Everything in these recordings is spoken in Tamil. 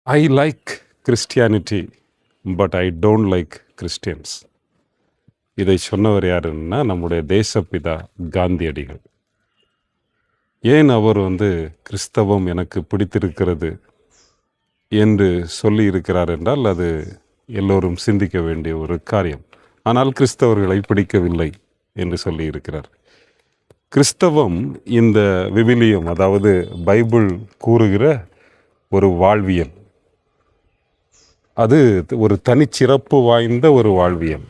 I like Christianity but I don't like Christians. இதை சொன்னவர் யாருன்னா நம்முடைய தேசப்பிதா காந்தியடிகள். ஏன் அவர் கிறிஸ்தவம் எனக்கு பிடித்திருக்கிறது என்று சொல்லி இருக்கிறார் என்றால் அது எல்லோரும் சிந்திக்க வேண்டிய ஒரு காரியம். ஆனால் கிறிஸ்தவர்களை பிடிக்கவில்லை என்று சொல்லி இருக்கிறார். கிறிஸ்தவம் இந்த விவிலியம், அதாவது பைபிள் கூறுகிற ஒரு வாழ்வியல், அது ஒரு தனிச்சிறப்பு வாய்ந்த ஒரு வாழ்வியல்.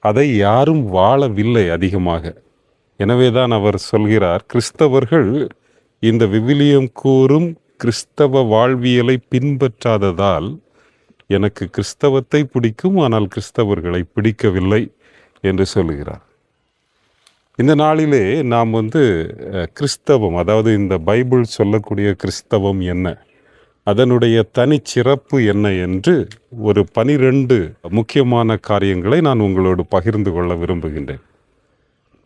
அதை யாரும் வாழவில்லை அதிகமாக. எனவேதான் அவர் சொல்கிறார், கிறிஸ்தவர்கள் இந்த விவிலியம் கூறும் கிறிஸ்தவ வாழ்வியலை பின்பற்றாததால் எனக்கு கிறிஸ்தவத்தை பிடிக்கும், ஆனால் கிறிஸ்தவர்களை பிடிக்கவில்லை என்று சொல்லுகிறார். இந்த நாளிலே நாம் கிறிஸ்தவம், அதாவது இந்த பைபிள் சொல்லக்கூடிய கிறிஸ்தவம் என்ன, அதனுடைய தனிச்சிறப்பு என்ன என்று ஒரு 12 முக்கியமான காரியங்களை நான் உங்களோடு பகிர்ந்து கொள்ள விரும்புகின்றேன்.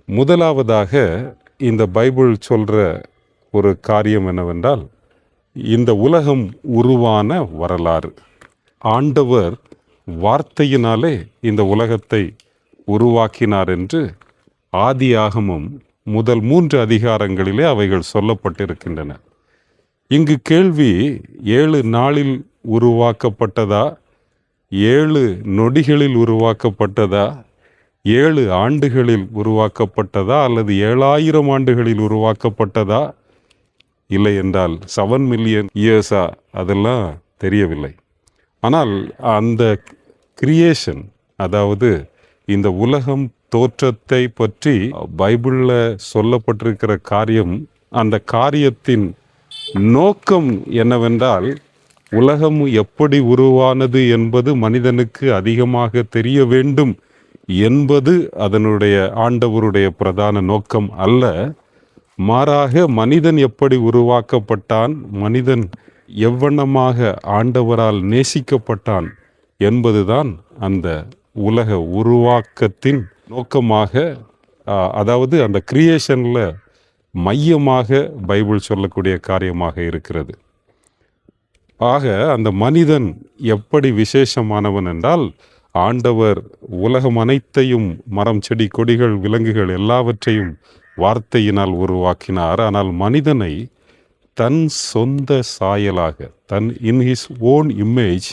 முதலாவதாக இந்த பைபிள் சொல்கிற ஒரு காரியம் என்னவென்றால், இந்த உலகம் உருவான வரலாறு. ஆண்டவர் வார்த்தையினாலே இந்த உலகத்தை உருவாக்கினார் என்று ஆதியாகமம் முதல் 3 அதிகாரங்களிலே அவைகள் சொல்லப்பட்டிருக்கின்றன. இங்கு கேள்வி 7 நாளில் உருவாக்கப்பட்டதா, 7 நொடிகளில் உருவாக்கப்பட்டதா, 7 ஆண்டுகளில் உருவாக்கப்பட்டதா, அல்லது 7000 ஆண்டுகளில் உருவாக்கப்பட்டதா, இல்லை என்றால் 7 மில்லியன் இயர்ஸா, அதெல்லாம் தெரியவில்லை. ஆனால் அந்த கிரியேஷன், அதாவது இந்த உலகம் தோற்றத்தை பற்றி பைபிளில் சொல்லப்பட்டிருக்கிற காரியம், அந்த காரியத்தின் நோக்கம் என்னவென்றால், உலகம் எப்படி உருவானது என்பது மனிதனுக்கு அதிகமாக தெரிய வேண்டும் என்பது அதனுடைய ஆண்டவருடைய பிரதான நோக்கம் அல்ல. மாறாக மனிதன் எப்படி உருவாக்கப்பட்டான், மனிதன் எவ்வண்ணமாக ஆண்டவரால் நேசிக்கப்பட்டான் என்பதுதான் அந்த உலக உருவாக்கத்தின் நோக்கமாக, அதாவது அந்த கிரியேஷனில் மையமாக பைபிள் சொல்லக்கூடிய காரியமாக இருக்கிறது. ஆக அந்த மனிதன் எப்படி விசேஷமானவன் என்றால், ஆண்டவர் உலகம் அனைத்தையும், மரம் செடி கொடிகள் விலங்குகள் எல்லாவற்றையும் வார்த்தையினால் உருவாக்கினார். ஆனால் மனிதனை தன் சொந்த சாயலாக, இன் ஹிஸ் ஓன் இமேஜ்,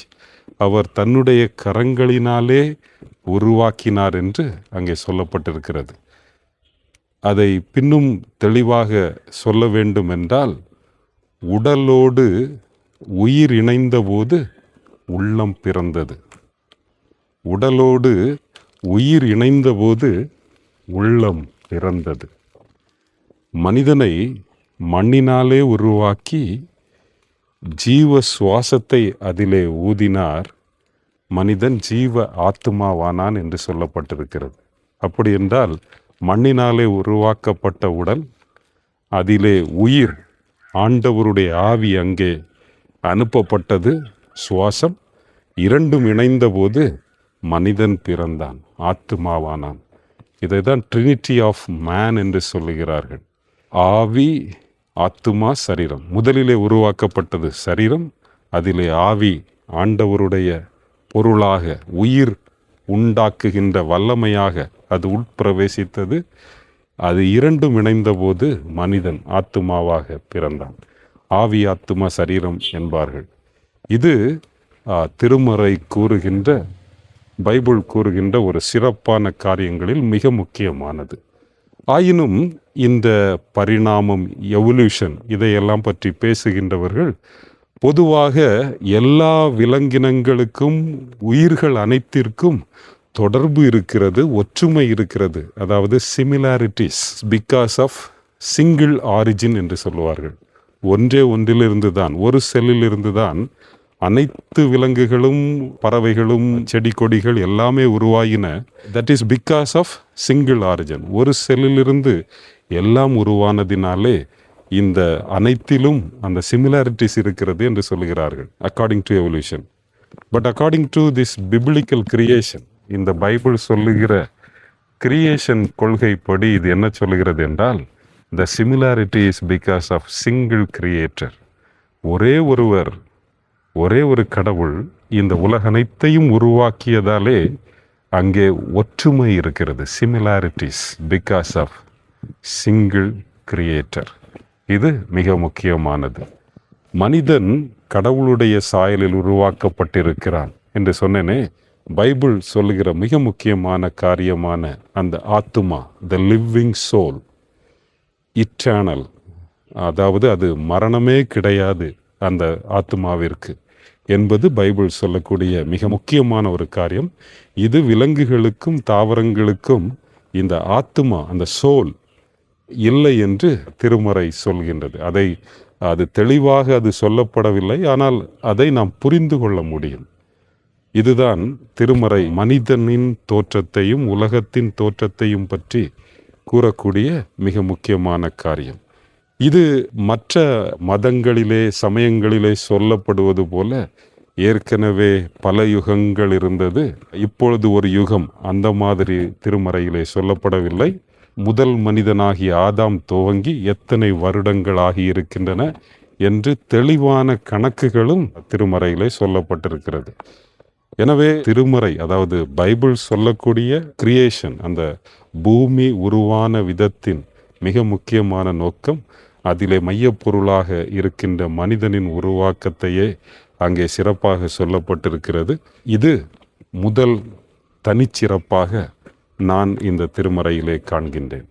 அவர் தன்னுடைய கரங்களினாலே உருவாக்கினார் என்று அங்கே சொல்லப்பட்டிருக்கிறது. அதை பின்னும் தெளிவாக சொல்ல வேண்டும் என்றால், உடலோடு உயிர் இணைந்தபோது உள்ளம் பிறந்தது. உடலோடு உயிர் இணைந்தபோது உள்ளம் பிறந்தது. மனிதனை மண்ணினாலே உருவாக்கி ஜீவ சுவாசத்தை அதிலே ஊதினார். மனிதன் ஜீவ ஆத்துமாவானான் என்று சொல்லப்பட்டிருக்கிறது. அப்படி என்றால் மண்ணினாலே உருவாக்கப்பட்ட உடல், அதிலே உயிர், ஆண்டவருடைய ஆவி அங்கே அனுப்பப்பட்டது, சுவாசம், இரண்டும் இணைந்தபோது மனிதன் பிறந்தான், ஆத்துமாவானான். இதை தான் ட்ரினிட்டி ஆஃப் மேன் என்று சொல்லுகிறார்கள். ஆவி, ஆத்துமா, சரீரம். முதலிலே உருவாக்கப்பட்டது சரீரம், அதிலே ஆவி, ஆண்டவருடைய பொருளாக, உயிர் உண்டாக்குகின்ற வல்லமையாக அது உட்பிரவேசித்தது. அது இரண்டும் இணைந்தபோது மனிதன் ஆத்துமாவாக பிறந்தான். ஆவி, ஆத்துமா, சரீரம் என்பார்கள். இது திருமறை கூறுகின்ற, பைபிள் கூறுகின்ற ஒரு சிறப்பான காரியங்களில் மிக முக்கியமானது. ஆயினும் இந்த பரிணாமம், எவல்யூஷன், இதையெல்லாம் பற்றி பேசுகின்றவர்கள் பொதுவாக எல்லா விலங்கினங்களுக்கும், உயிர்கள் அனைத்திற்கும் தொடர்பு இருக்கிறது, ஒற்றுமை இருக்கிறது. அதாவது similarities because of single origin என்று சொல்லுவார்கள். ஒன்றே ஒன்றிலிருந்து தான், ஒரு செல்லிலிருந்து தான் அனைத்து விலங்குகளும், பறவைகளும், செடி கொடிகள் எல்லாமே உருவாகின. That is because of single origin. ஒரு செல்லிலிருந்து எல்லாம் உருவானதினாலே இந்த அனைத்திலும் அந்த சிமிலாரிட்டிஸ் இருக்கிறது என்று சொல்லுகிறார்கள், according to evolution. But according to this biblical creation, இந்த பைபிள் சொல்லுகிற கிரியேஷன் கொள்கைப்படி இது என்ன சொல்லுகிறது என்றால், the similarity is because of single creator. ஒரே ஒருவர் ஒரே ஒரு கடவுள் இந்த உலகனைத்தையும் உருவாக்கியதாலே அங்கே ஒற்றுமை இருக்கிறது. Similarities because of single creator. இது மிக முக்கியமானது. மனிதன் கடவுளுடைய சாயலில் உருவாக்கப்பட்டிருக்கிறான் என்று சொன்னேனே. பைபிள் சொல்லுகிற மிக முக்கியமான காரியமான அந்த ஆத்துமா, த லிவிங் சோல், இட்டர்னல், அதாவது அது மரணமே கிடையாது அந்த ஆத்துமாவிற்கு என்பது பைபிள் சொல்லக்கூடிய மிக முக்கியமான ஒரு காரியம். இது விலங்குகளுக்கும் தாவரங்களுக்கும் இந்த ஆத்துமா, அந்த சோல் இல்லை என்று திருமறை சொல்கின்றது. அது தெளிவாக அது சொல்லப்படவில்லை, ஆனால் அதை நாம் புரிந்து கொள்ள முடியும். இதுதான் திருமறை மனிதனின் தோற்றத்தையும் உலகத்தின் தோற்றத்தையும் பற்றி கூறக்கூடிய மிக முக்கியமான காரியம். இது மற்ற மதங்களிலே சமயங்களிலே சொல்லப்படுவது போல ஏற்கனவே பல யுகங்கள் இருந்தது, இப்பொழுது ஒரு யுகம், அந்த மாதிரி திருமறையிலே சொல்லப்படவில்லை. முதல் மனிதனாகிய ஆதாம் துவங்கி எத்தனை வருடங்கள் ஆகியிருக்கின்றன என்று தெளிவான கணக்குகளும் திருமறையிலே சொல்லப்பட்டிருக்கிறது. எனவே திருமறை, அதாவது பைபிள் சொல்லக்கூடிய கிரியேஷன், அந்த பூமி உருவான விதத்தின் மிக முக்கியமான நோக்கம், அதிலே மையப்பொருளாக இருக்கின்ற மனிதனின் உருவாக்கத்தையே அங்கே சிறப்பாக சொல்லப்பட்டிருக்கிறது. இது முதல் தனிச்சிறப்பாக நான் இந்த திருமறையிலே காண்கின்றேன்.